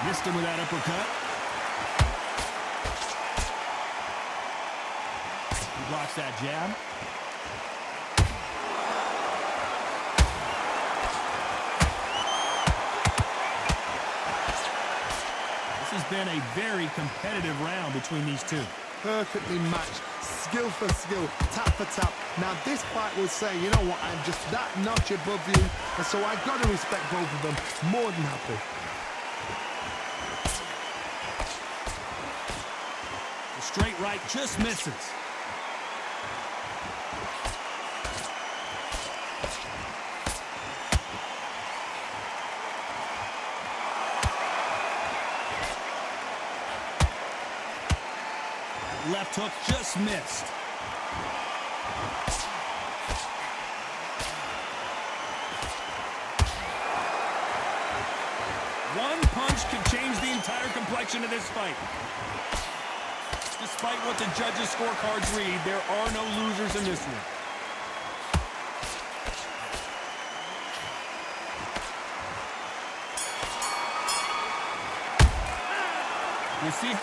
Missed him with that uppercut. He blocks that jab. This has been a very competitive round between these two. Perfectly matched, skill for skill, tap for tap. Now this fight will say, you know what, I'm just that notch above you, and so I've got to respect both of them. More than happy. The straight right just misses. Left hook just missed. One punch could change the entire complexion of this fight. Despite what the judges' scorecards read, there are no losers in this one. You see?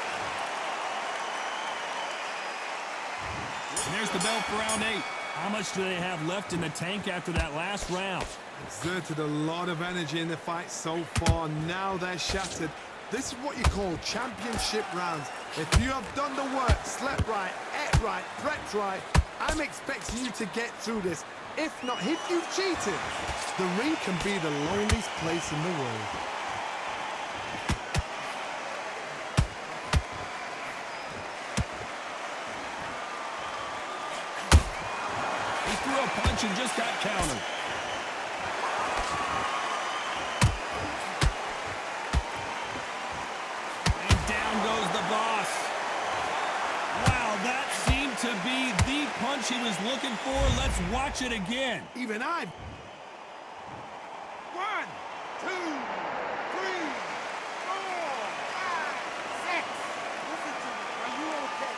And there's the bell for round 8. How much do they have left in the tank after that last round? Exerted a lot of energy in the fight so far. Now they're shattered. This is what you call championship rounds. If you have done the work, slept right, ate right, prepped right, I'm expecting you to get through this. If not, if you've cheated, the ring can be the loneliest place in the world. He threw a punch and just got countered. And down goes the boss. Wow, that seemed to be the punch he was looking for. Let's watch it again. Even I... 1, 2, 3, 4, 5, 6. Listen to me. Are you okay?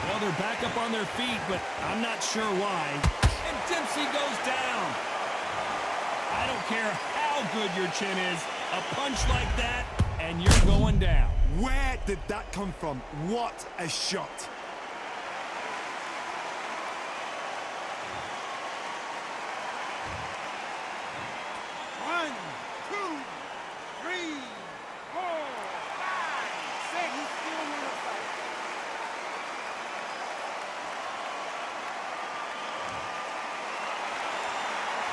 Well, they're back up on their feet, but I'm not sure why. And Dempsey goes down. I don't care how good your chin is. A punch like that, and you're going down. Where did that come from? What a shot. One, two, three, 4, 5, 6. He's still in the fight.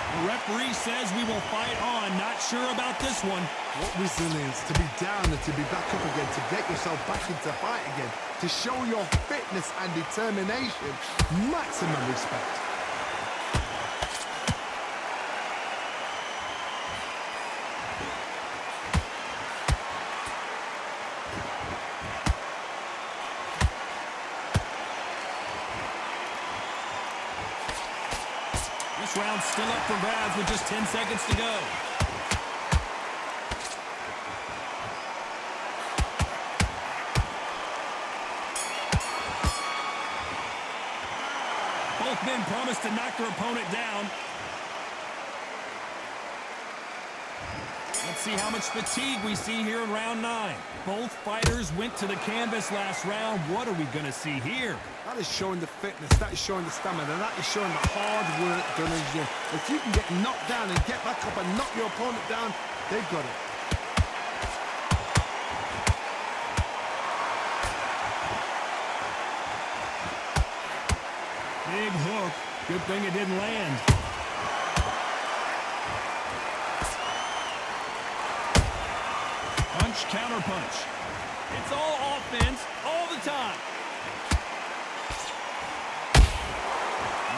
The referee says we will fight on. Not sure about this one. What resilience to be down and to be back up again, to get yourself back into fight again, to show your fitness and determination. Maximum respect. This round's still up for grabs with just 10 seconds to go. Both men promised to knock their opponent down. Let's see how much fatigue we see here in round 9. Both fighters went to the canvas last round. What are we going to see here? That is showing the fitness, that is showing the stamina, that is showing the hard work done in the gym. If you can get knocked down and get back up and knock your opponent down, they've got it. Big hook. Good thing it didn't land. Punch, counter punch. It's all offense all the time.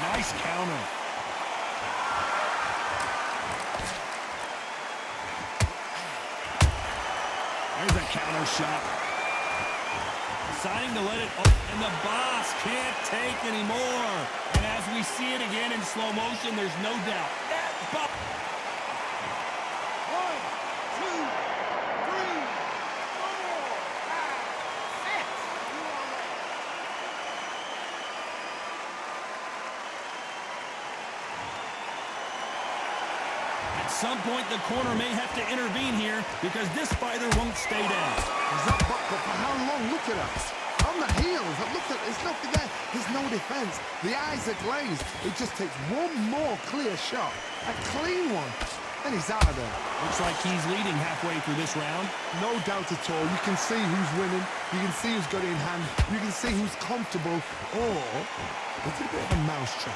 Nice counter. There's a counter shot. Deciding to let it up, and the boss can't take anymore. And as we see it again in slow motion, there's no doubt. That boss. 1, 2, 3, 4, 5, 6. You are ready. some point, the corner may have to intervene here because this fighter won't stay down. He's up, but for how long? Look at us. On the heels. Look at, there's nothing there. There's no defense. The eyes are glazed. It just takes one more clear shot. A clean one. And he's out of there. Looks like he's leading halfway through this round. No doubt at all. You can see who's winning. You can see who's got it in hand. You can see who's comfortable. Or it's a bit of a mousetrap.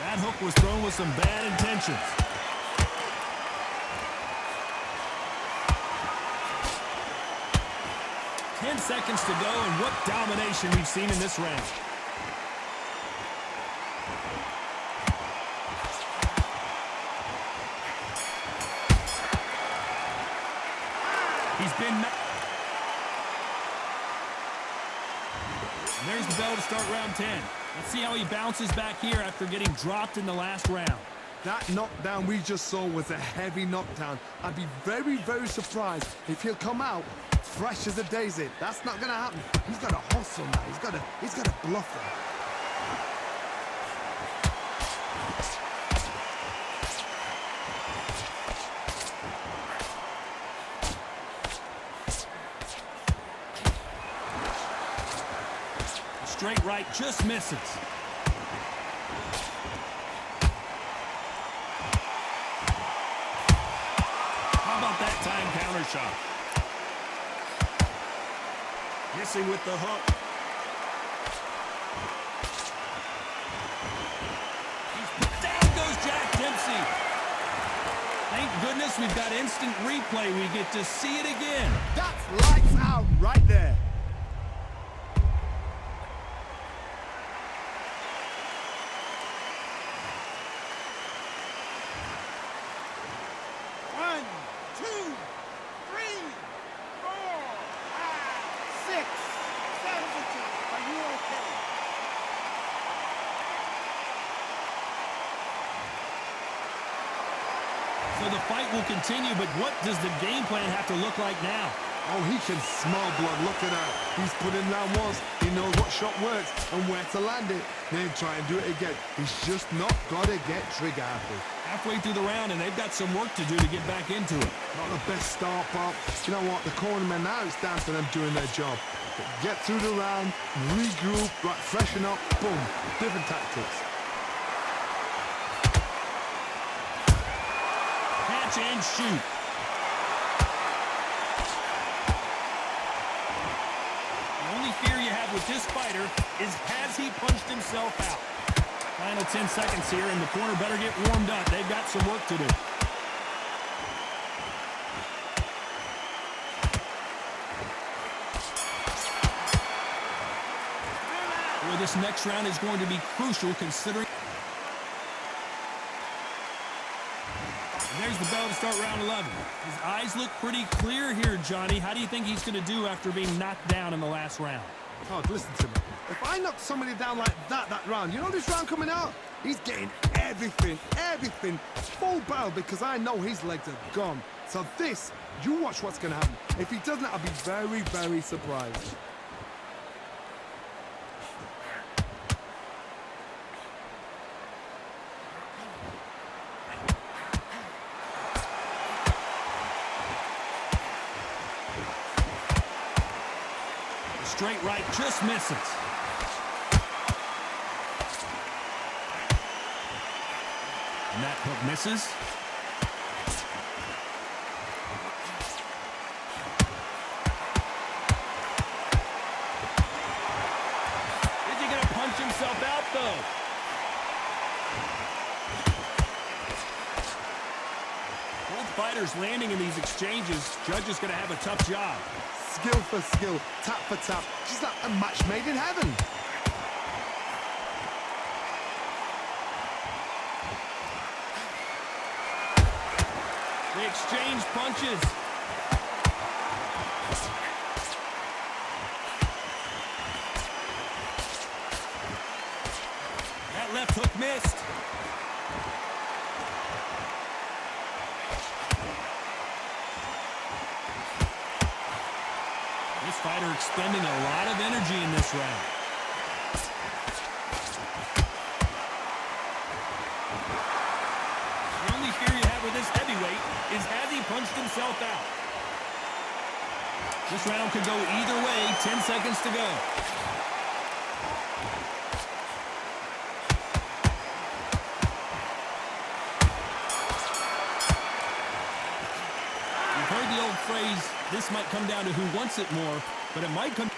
That hook was thrown with some bad intentions. Ten seconds to go, and what domination we've seen in this round. He's been... And there's the bell to start round 10. Let's see how he bounces back here after getting dropped in the last round. That knockdown we just saw was a heavy knockdown. I'd be very, very surprised if he'll come out fresh as a daisy. That's not going to happen. He's got to hustle now. He's got to bluff him. Straight right just misses. How about that time counter shot? Missing with the hook. Down goes Jack Dempsey. Thank goodness we've got instant replay. We get to see it again. That's lights out right there. So the fight will continue, but what does the game plan have to look like now? Oh, he can smell blood. Look at that. He's put in round once. He knows what shot works and where to land it. Then try and do it again. He's just not got to get trigger happy. Halfway through the round, and they've got some work to do to get back into it. Not the best start, Bob. You know what? The cornermen, now it's down to them doing their job. Get through the round, regroup, right, freshen up, boom. Different tactics. Catch and shoot. The only fear you have with this fighter is, has he punched himself out? Final 10 seconds here, and the corner better get warmed up. They've got some work to do. Well, this next round is going to be crucial considering... And there's the bell to start round 11. His eyes look pretty clear here, Johnny. How do you think he's going to do after being knocked down in the last round? Todd, listen to me. If I knock somebody down like that round, you know this round coming out? He's getting everything, full barrel, because I know his legs are gone. So this, you watch what's going to happen. If he doesn't, I'll be very, very surprised. Straight right just misses. And that hook misses. Is he going to punch himself out, though? Both fighters landing in these exchanges. Judge is going to have a tough job. Skill for skill, tap for tap, just like a match made in heaven. They exchange punches. That left hook missed. This fighter expending a lot of energy in this round. The only fear you have with this heavyweight is has he punched himself out? This round could go either way. 10 seconds to go. You've heard the old phrase, this might come down to who wants it more, but it might come...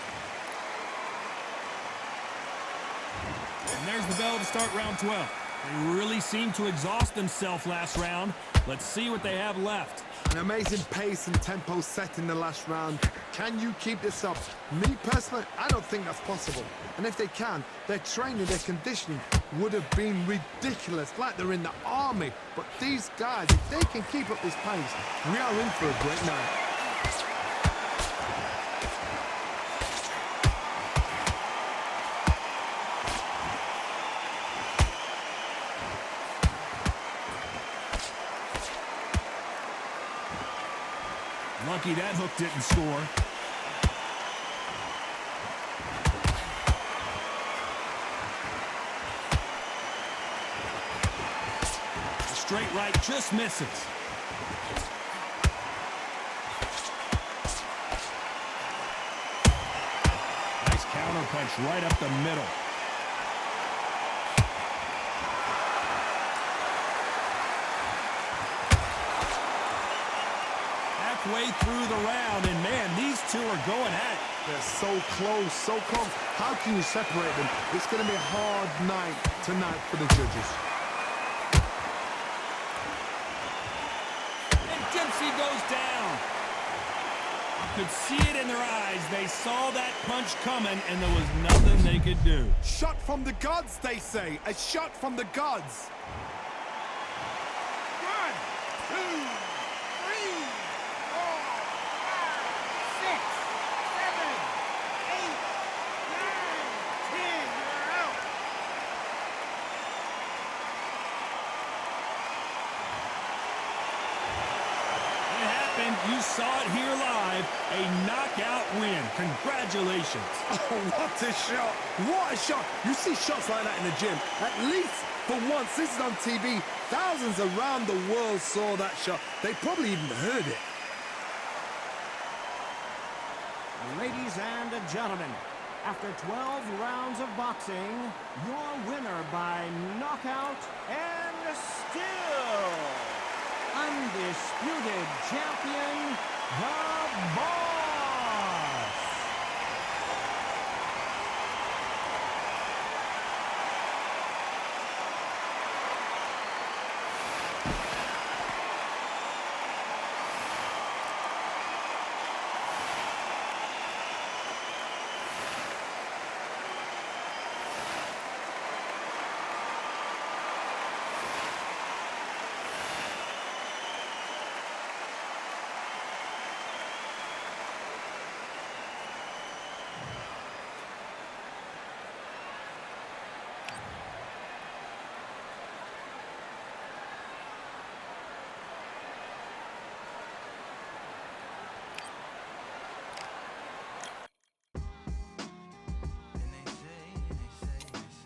And there's the bell to start round 12. They really seemed to exhaust themselves last round. Let's see what they have left. An amazing pace and tempo set in the last round. Can you keep this up? Me personally, I don't think that's possible. And if they can, their training, their conditioning would have been ridiculous, like they're in the army. But these guys, if they can keep up this pace, we are in for a great night. Lucky that hook didn't score. The straight right just misses. Nice counter punch right up the middle. Way through the round, and man, these two are going at it. They're so close, so close. How can you separate them? It's going to be a hard night tonight for the judges. And Dempsey goes down. You could see it in their eyes. They saw that punch coming, and there was nothing they could do. Shot from the gods, they say. A shot from the gods. 1, 2, 3, 4, 5, 6, 7, 8, 9, 10. You're out. It happened. You saw it here live. A knockout win. Congratulations. Oh, what a shot. What a shot. You see shots like that in the gym. At least for once, this is on TV. Thousands around the world saw that shot. They probably even heard it. Ladies and gentlemen, after 12 rounds of boxing, your winner by knockout and still undisputed champion, the Boss.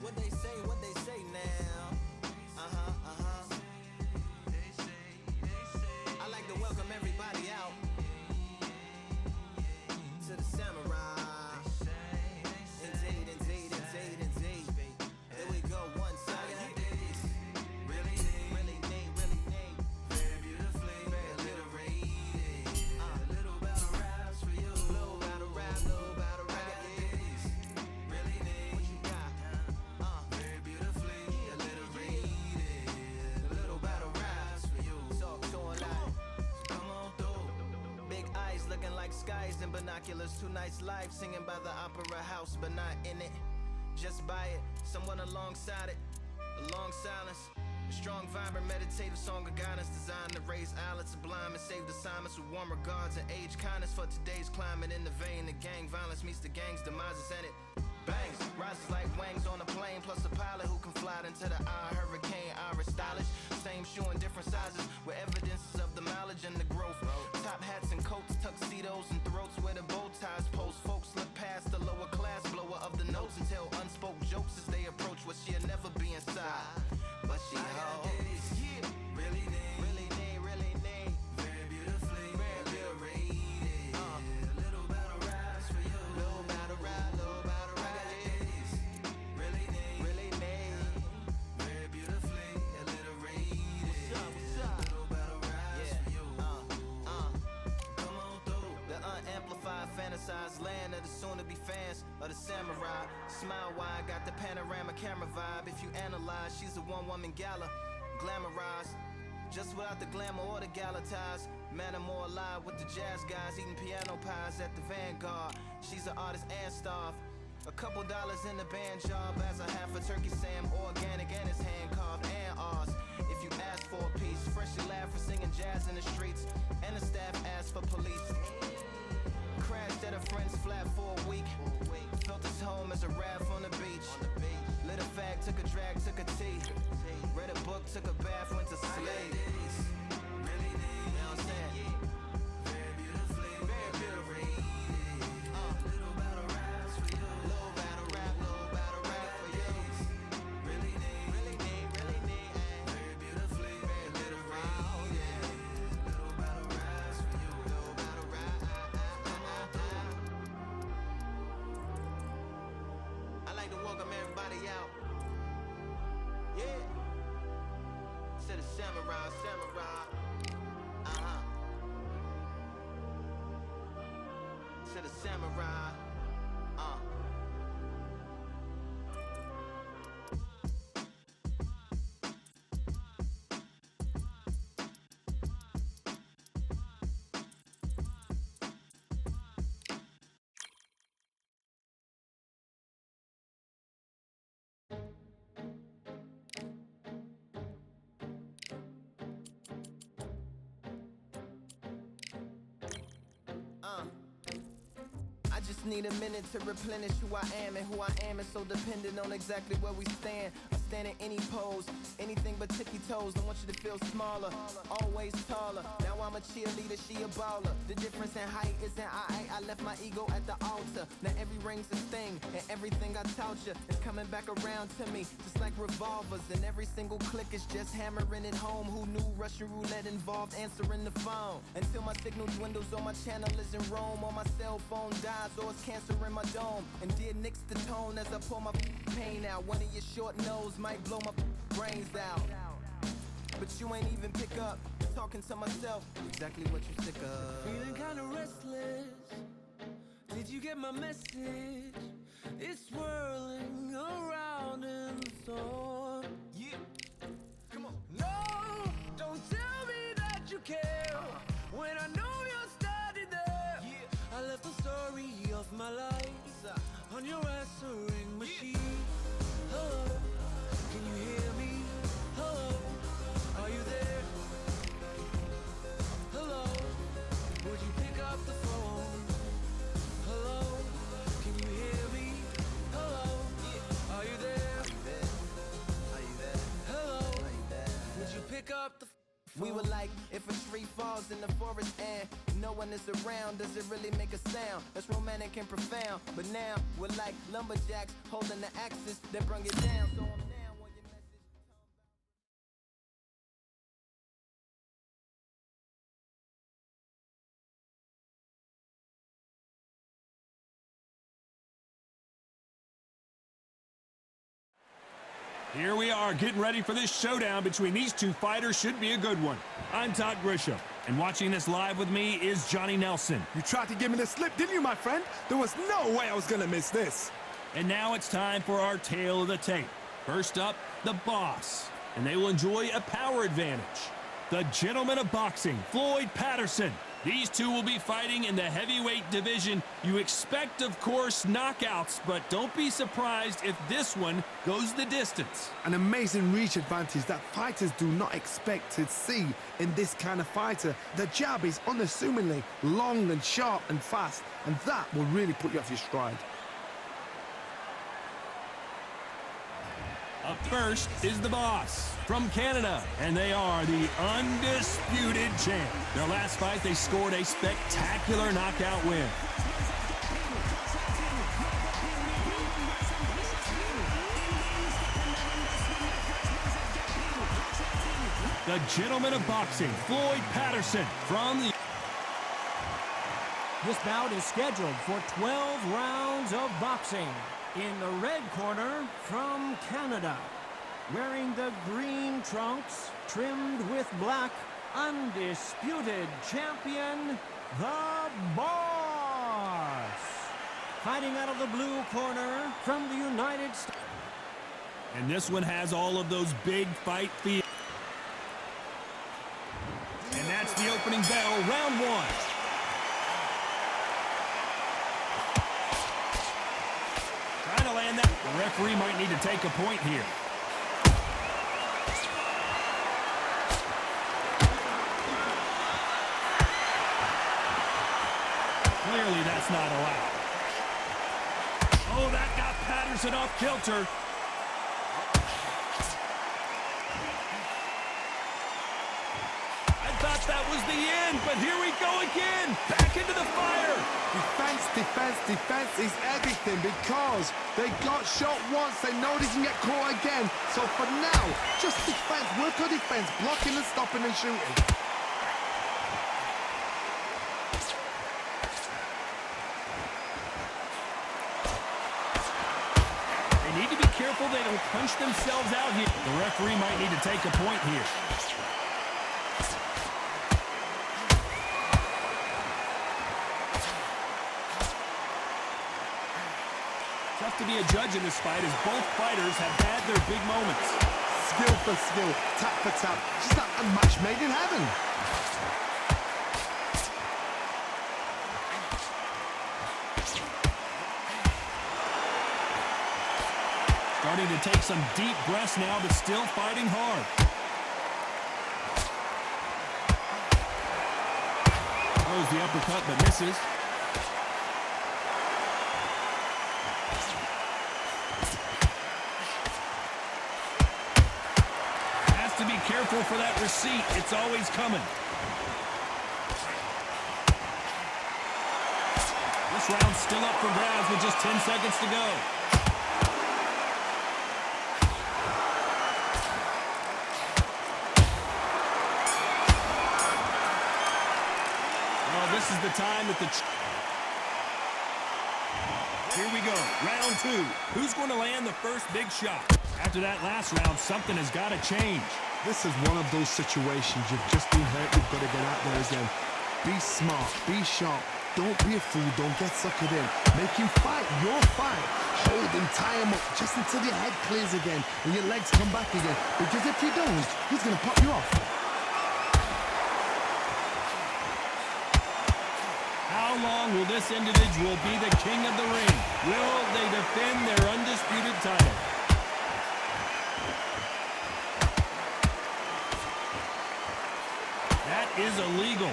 What they say now. I like to welcome everybody out to the Samurai. Indeed. Here we go, one time. Really need. Very beautifully alliterated. A little battle raps for you. Little battle rap. Really need. What you got? Very beautifully alliterated. A little battle raps for you. So alive. Come on through. Big eyes looking like skies and binoculars. Two nights live singing by the opera house, but not in it. Just by it. Someone alongside it. A long silence. A strong, vibrant, meditative song of guidance designed to raise eyelids sublime and save the assignments with warm regards and age kindness for today's climate. In the vein, the gang violence meets the gang's demises, and it bangs, rises like wings on a plane, plus a pilot who can fly into the eye. Hurricane, Irish stylish, same shoe in different sizes, with evidences of the mileage and the growth. Top hats and coats, tuxedos and throats where the bow ties post. Folks look past the lower class blower of the notes and tell unspoke jokes as they approach what she'll never be inside. but she holds. Really need, very beautifully, rated. A little battle rise for you. Little battle ride, yeah. Really need, very beautifully, a little rated. What's up? Little battle rise for you. Come on through. The unamplified, fantasized land of the soon-to-be fans of the samurai. Smile wide, got the panorama camera vibe. If you analyze, she's a one-woman gala, glamorized, just without the glamour or the gala ties. Man, I'm more alive with the jazz guys, eating piano pies at the Vanguard. She's an artist and staff. A couple dollars in the band job as a half a turkey Sam, organic and it's hand carved and ours. If you ask for a piece, freshly laughed for singing jazz in the streets, and the staff asked for police. Crashed at a friend's flat for a week. Felt his home as a raft on the beach. Lit a fag, took a drag, took a tea. Read a book, took a bath, went to sleep. Really need, you know what I'm saying? Very beautifully, very beautifully. Little battle raps for you. Little battle rap for you. Really need, very beautifully, very little rated. Little battle raps for you. Little battle rap. Come on through. I like to welcome everybody out. Yeah. To the samurai. To the samurai. I just need a minute to replenish who I am, and who I am is so dependent on exactly where we stand. I stand in any pose, anything but tippy toes. Don't want you to feel smaller, always taller. Now I'm a cheerleader, she a baller. The difference in height isn't I left my ego at the altar. Now every ring's a sting, and everything I taught you is coming back around to me, just like revolvers. And every single click is just hammering it home. Who knew Russian roulette involved answering the phone? Until my signal dwindles or my channel is in Rome, or my cell phone dies, or it's cancer in my dome. And dear nicks the tone as I pour my pain out. One of your short nose might blow my brains out, but you ain't even pick up. Talking to myself, exactly what you sick of. Feeling kinda restless. Did you get my message? It's swirling around in the storm. Yeah, come on. No, don't tell me that you care when I know you're standing there. Yeah. I left the story of my life on your answering machine. Hello, can you hear me? Hello, are you there? Hello, would you pick up the phone? Hello, can you hear me? Hello, are you there? Hello, would you pick up the phone? We were like, if a tree falls in the forest and no one is around, does it really make a sound? That's romantic and profound. But now we're like lumberjacks holding the axes that bring it down. So I'm now on your message. Here we are, getting ready for this showdown between these two fighters. Should be a good one. I'm Todd Grisham, and watching this live with me is Johnny Nelson. You tried to give me the slip, didn't you, my friend? There was no way I was gonna miss this. And now it's time for our tale of the tape. First up, the boss, and they will enjoy a power advantage. The gentleman of boxing, Floyd Patterson. These two will be fighting in the heavyweight division. You expect, of course, knockouts, but don't be surprised if this one goes the distance. An amazing reach advantage that fighters do not expect to see in this kind of fighter. The jab is unassumingly long and sharp and fast, and that will really put you off your stride. Up first is the boss from Canada, and they are the Undisputed champ. Their last fight, they scored a spectacular knockout win. The gentleman of boxing, Floyd Patterson, from the... This bout is scheduled for 12 rounds of boxing. In the red corner, from Canada, wearing the green trunks, trimmed with black, undisputed champion, the Boss. Fighting out of the blue corner, from the United States. And this one has all of those big fight feels. And that's the opening bell, round one. Trying to land that. The referee might need to take a point here. Clearly that's not allowed. Oh, that got Patterson off kilter. I thought that was the end, but here we go again. Back into the fire. Defense, defense, defense is everything because they got shot once. They know they can get caught again. So for now, just defense, work on defense, blocking and stopping and shooting. They need to be careful they don't punch themselves out here. The referee might need to take a point here. Tough to be a judge in this fight as both fighters have had their big moments. Skill for skill, tap for tap. Just like a match made in heaven. Starting to take some deep breaths now, but still fighting hard. Throws the uppercut, but misses. Has to be careful for that receipt. It's always coming. This round's still up for grabs with just 10 seconds to go. This is the time that Here we go, round two. Who's going to land the first big shot? After that last round, something has got to change. This is one of those situations. You've just been hurt. You've got to get out there again. Be smart. Be sharp. Don't be a fool. Don't get suckered in. Make him fight your fight. Hold him, tie him up just until your head clears again and your legs come back again. Because if you don't, he's going to pop you off. How long will this individual be the king of the ring? Will they defend their undisputed title? That is illegal.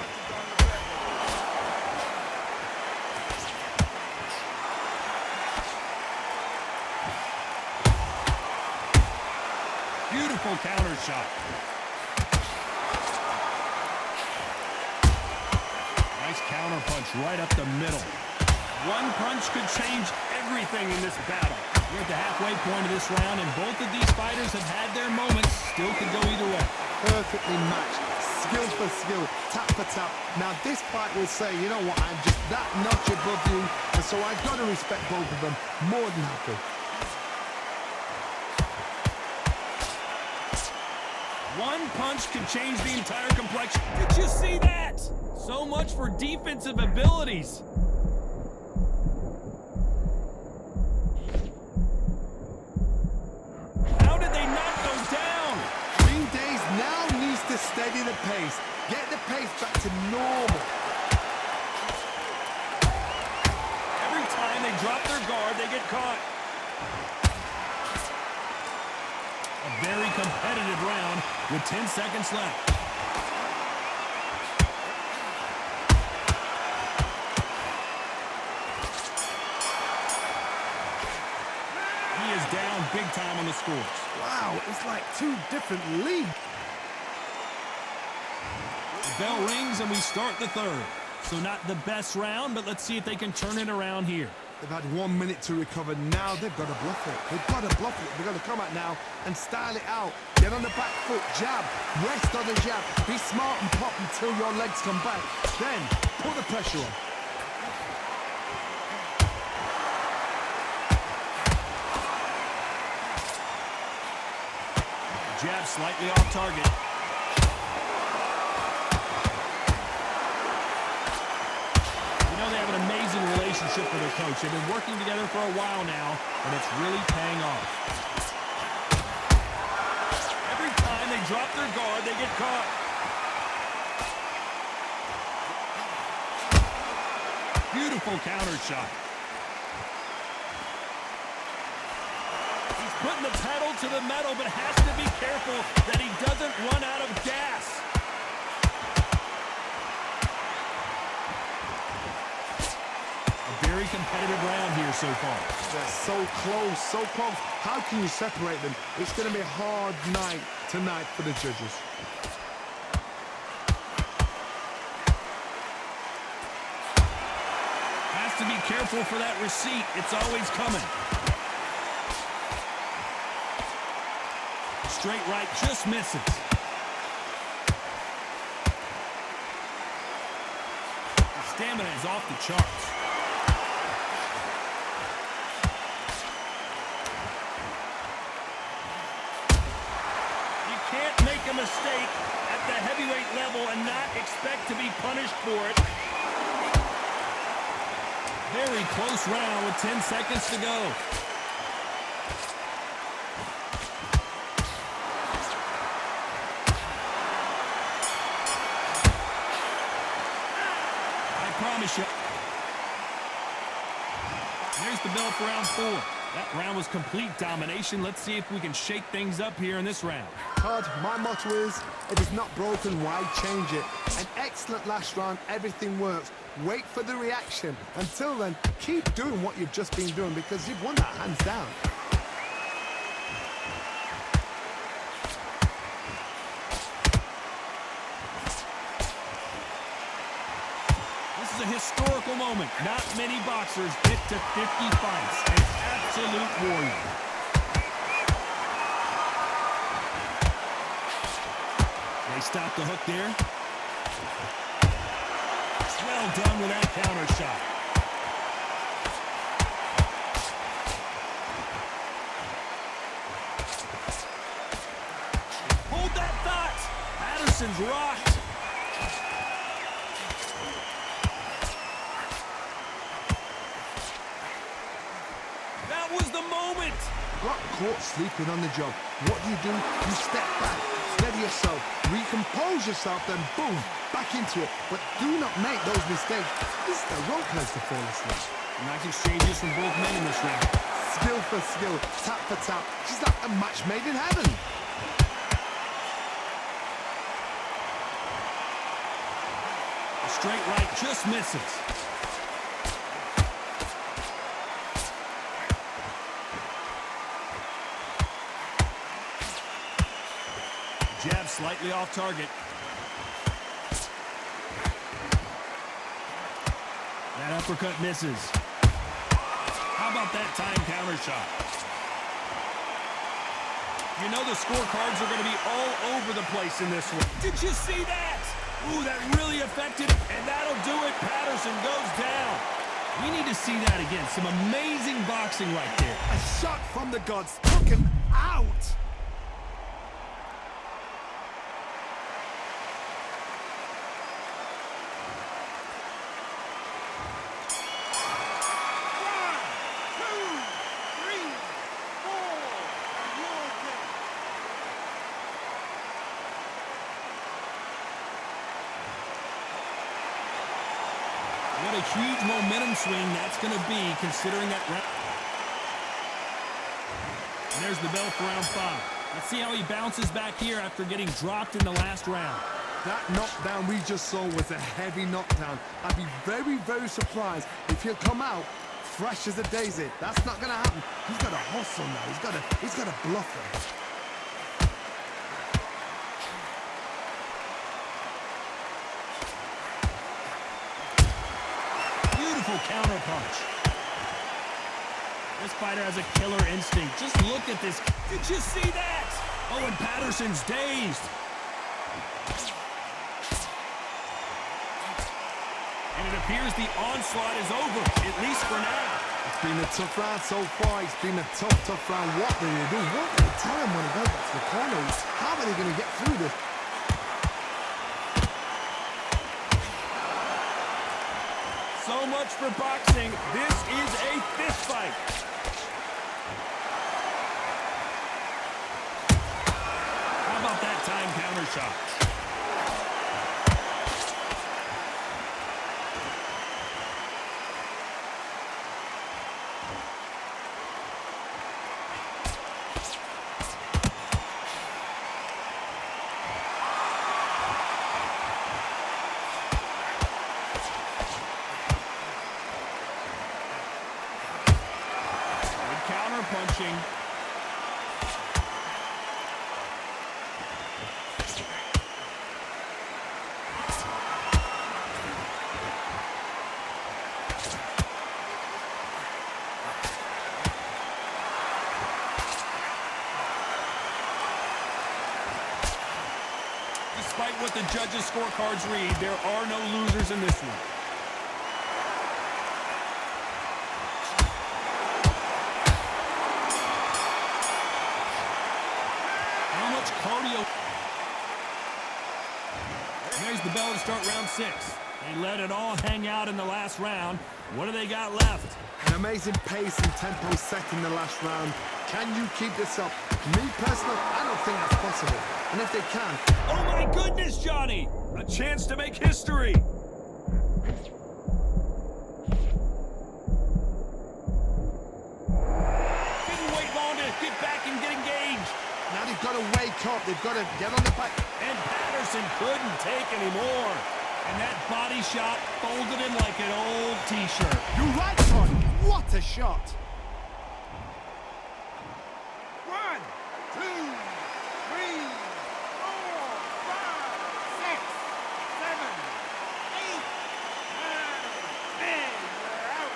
Beautiful counter shot. Nice counter punch right up the middle. One punch could change everything in this battle. We're at the halfway point of this round, and both of these fighters have had their moments. Still could go either way. Perfectly matched. Skill for skill, tap for tap. Now this fight will say, you know what, I'm just that notch above you, and so I've got to respect both of them. More than happy. One punch could change the entire complexion. Did you see that? So much for defensive abilities. How did they not go down? Green Days now needs to steady the pace. Get the pace back to normal. Every time they drop their guard, they get caught. A very competitive round with 10 seconds left. He is down big time on the scores. Wow, it's like two different leagues. The bell rings and we start the third. So not the best round, but let's see if they can turn it around here. They've had 1 minute to recover. Now they've got to bluff it. They've got to bluff it. They've got to come out now and style it out. Get on the back foot, jab, rest on the jab. Be smart and pop until your legs come back. Then, put the pressure on. Jab slightly off target. You know, they have an amazing relationship with their coach. They've been working together for a while now, and it's really paying off. Every time they drop their guard, they get caught. Beautiful counter shot. Putting the pedal to the metal, but has to be careful that he doesn't run out of gas. A very competitive round here so far. They're so close, so close. How can you separate them? It's going to be a hard night tonight for the judges. Has to be careful for that receipt. It's always coming. Straight right just misses. The stamina is off the charts. You can't make a mistake at the heavyweight level and not expect to be punished for it. Very close round with 10 seconds to go. Promise you. There's the bell for round 4. That round was complete domination. Let's see if we can shake things up here in this round. Todd, my motto is, if it's not broken, why change it? An excellent last round, everything works. Wait for the reaction. Until then, keep doing what you've just been doing because you've won that hands down. A historical moment. Not many boxers get to 50 fights. An absolute warrior. They stop the hook there. Well done with that counter shot. Hold that thought. Patterson's rocked. Got caught sleeping on the job. What do? You step back, steady yourself, recompose yourself, then boom, back into it. But do not make those mistakes. This is the wrong place to fall asleep. Nice exchanges from both men in this round. Skill for skill, tap for tap. She's like a match made in heaven. A straight right just misses. Jab slightly off target. That uppercut misses. How about that time counter shot? You know the scorecards are going to be all over the place in this one. Did you see that? Ooh, that really affected, and that'll do it. Patterson goes down. We need to see that again. Some amazing boxing right there. A shot from the gods took him out. What a huge momentum swing that's going to be, considering that round. And there's the bell for round 5. Let's see how he bounces back here after getting dropped in the last round. That knockdown we just saw was a heavy knockdown. I'd be very, very surprised if he'll come out fresh as a daisy. That's not going to happen. He's got to hustle now. He's got to bluff him. Counter punch. This fighter has a killer instinct. Just look at this. Did you see that? Oh, and Patterson's dazed. And it appears the onslaught is over, at least for now. It's been a tough round so far. It's been a tough round. What do they do? What do they tell him when he goes back to the corner? How are they going to get through this? So much for boxing. This is a fist fight. How about that time counter shot? Punching. Despite what the judges' scorecards read, there are no losers in this one. Cardio. There's the bell to start round 6. They let it all hang out in the last round. What do they got left? An amazing pace and tempo set in the last round. Can you keep this up? Me personally, I don't think that's possible. And if they can... Oh my goodness, Johnny! A chance to make history! Didn't wait long to get back and get engaged. Now they've got to wake up. They've got to get on the back. And Patterson couldn't take any more. And that body shot folded him like an old T-shirt. You're right, son. What a shot. 1, 2, 3, 4, 5, 6, 7, 8, 9, 10. We're out.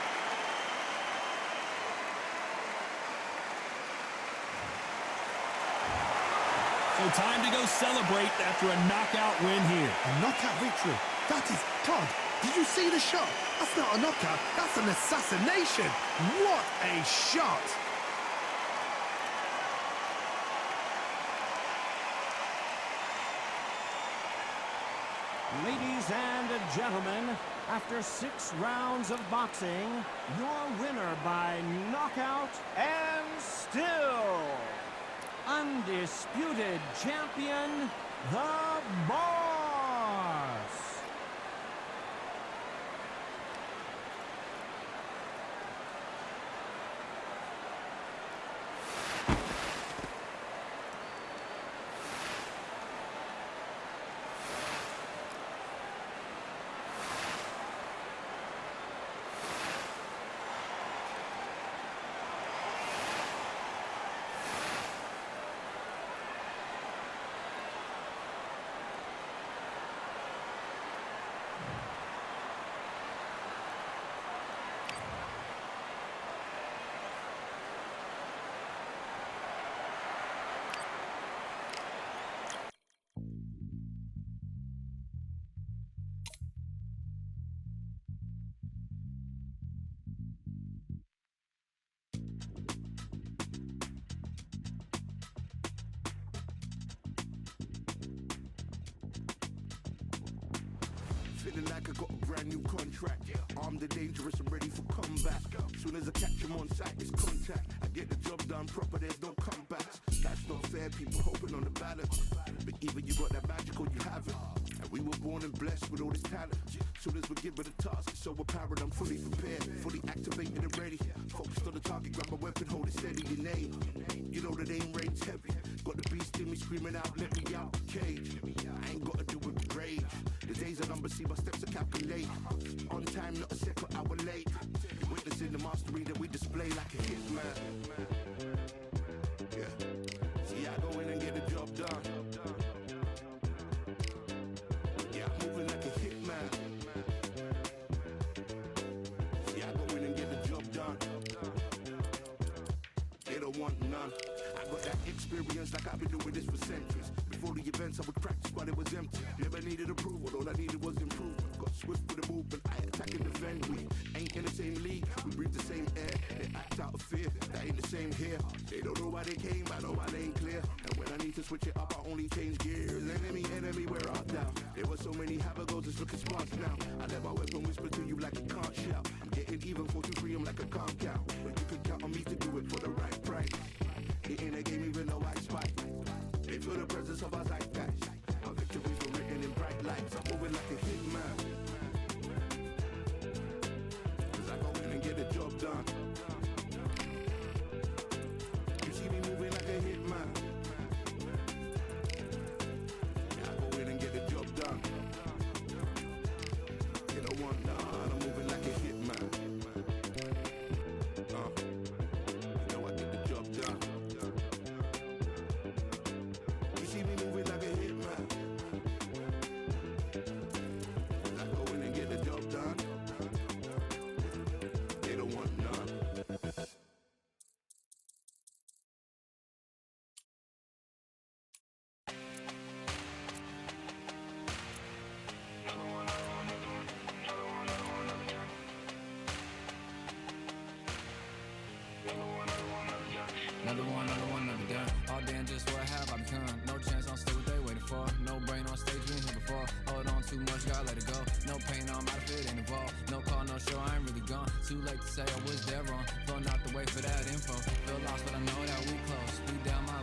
So time to go celebrate after a knockout win here. A knockout victory. That is... Todd, did you see the shot? That's not a knockout. That's an assassination. What a shot. Ladies and gentlemen, after 6 rounds of boxing, your winner by knockout and still undisputed champion, the Boss. Feeling like I got a brand new contract. Armed and dangerous and ready for combat. Soon as I catch him on sight, it's contact. I get the job done proper, there's no comebacks. That's not fair, people hoping on the balance. But either you got that magic or you haven't. And we were born and blessed with all this talent. Soon as we give it a task, it's so apparent I'm fully prepared, fully activated and ready. Focused on the target, grab my weapon, hold it steady, your name. You know that aim rate's heavy. Got the beast in me screaming out, let me out the cage. I ain't gotta do it with rage. The days are numbered, see my steps are calculate. On time, not a second hour late. You're witnessing the mastery that we display like a hitman. Yeah. See, I go in and get the job done. Yeah, I'm moving like a hitman. See, I go in and get the job done. want none. I got that experience like I've been doing this for centuries. Before the events I would practice but it was empty. Never needed approval, all I needed was improvement. Got swift with the movement, I attack and defend. We ain't in the same league, we breathe the same air. They act out of fear, that ain't the same here. They don't know why they came, I know why they ain't clear. And when I need to switch it up, I only change gears. Enemy, we're out down. There were so many habagos, it's looking sparse now. I let my weapon whisper to you like a can't shout. I'm getting even 4-2-3, I'm like a calm count. But you can count on me to do it for the right price. It ain't a game even though I spike. They feel the presence of our zeitgeist. Our victories were written in bright lights. I'm moving like a hitman. Cause I go in and get the job done. You see me moving like a hitman. Yeah, I go in and get the job done. You don't want none, I'm moving like a hitman. You know I get the job done. You see me moving like a hitman. I go in and get the job done. They don't want none. Another done. All day and just what have I become? No chance, I'll stay what they waiting for. No brain on stage, been here before. Hold on too much, gotta let it go. No pain, I'm out of it, ain't involved. No call, no show, I ain't really gone. Too late to say I was dead wrong. Throwing out the way for that info. Feel lost, but I know that we close. We down my